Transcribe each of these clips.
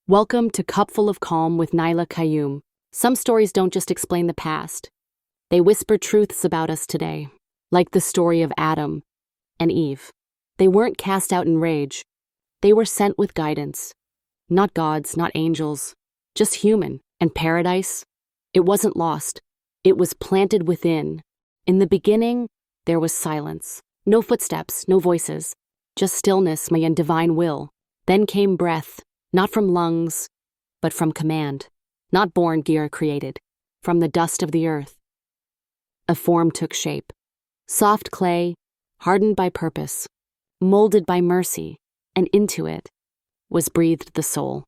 Welcome to Cupful of Calm with Naila Qayyum. Some stories don't just explain the past. They whisper truths about us today, like the story of Adam and Eve. They weren't cast out in rage. They were sent with guidance. Not gods, not angels, just human. And paradise? It wasn't lost. It was planted within. In the beginning, there was silence. No footsteps, no voices. Just stillness and divine will. Then came breath. Not from lungs, but from command. Not born gear created. From the dust of the earth. A form took shape. Soft clay, hardened by purpose, molded by mercy, and into it was breathed the soul.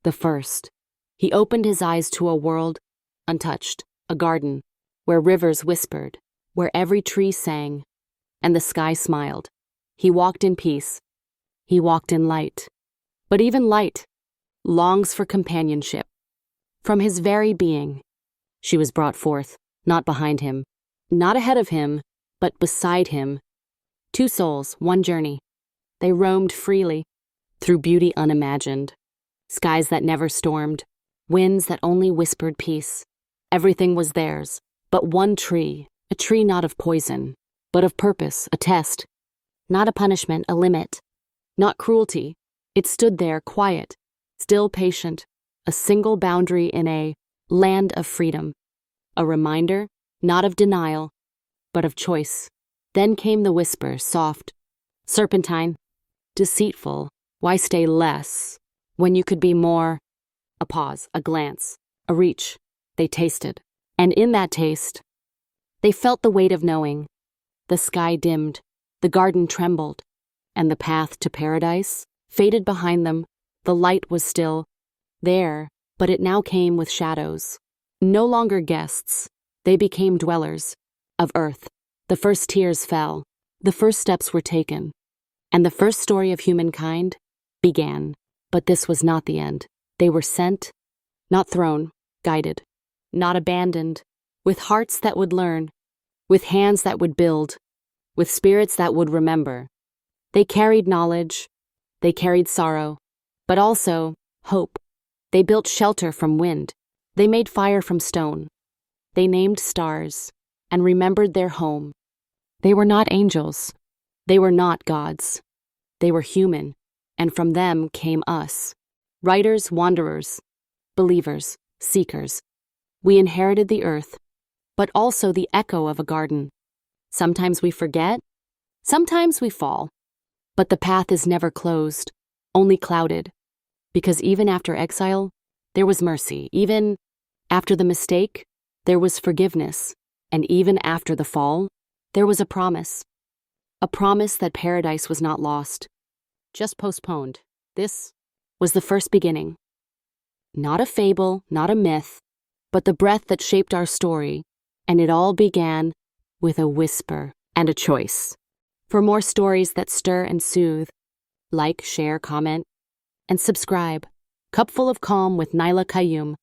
The first. He opened his eyes to a world untouched, a garden where rivers whispered, where every tree sang, and the sky smiled. He walked in peace. He walked in light. But even light longs for companionship. From his very being, she was brought forth, not behind him, not ahead of him, but beside him. Two souls, one journey. They roamed freely, through beauty unimagined, skies that never stormed, winds that only whispered peace. Everything was theirs, but one tree, a tree not of poison, but of purpose, a test. Not a punishment, a limit. Not cruelty. It stood there, quiet, still patient, a single boundary in a land of freedom. A reminder, not of denial, but of choice. Then came the whisper, soft, serpentine, deceitful. Why stay less when you could be more? A pause, a glance, a reach. They tasted. And in that taste, they felt the weight of knowing. The sky dimmed, the garden trembled, and the path to paradise faded behind them. The light was still there, but it now came with shadows. No longer guests, they became dwellers of earth. The first tears fell, the first steps were taken, and the first story of humankind began. But this was not the end. They were sent, not thrown, guided, not abandoned, with hearts that would learn, with hands that would build, with spirits that would remember. They carried knowledge. They carried sorrow, but also hope. They built shelter from wind. They made fire from stone. They named stars and remembered their home. They were not angels. They were not gods. They were human, and from them came us. Writers, wanderers, believers, seekers. We inherited the earth, but also the echo of a garden. Sometimes we forget, sometimes we fall. But the path is never closed, only clouded, because even after exile, there was mercy. Even after the mistake, there was forgiveness. And even after the fall, there was a promise that paradise was not lost, just postponed. This was the first beginning. Not a fable, not a myth, but the breath that shaped our story, and it all began with a whisper and a choice. For more stories that stir and soothe, like, share, comment, and subscribe. Cupful of Calm with Naila Qayyum.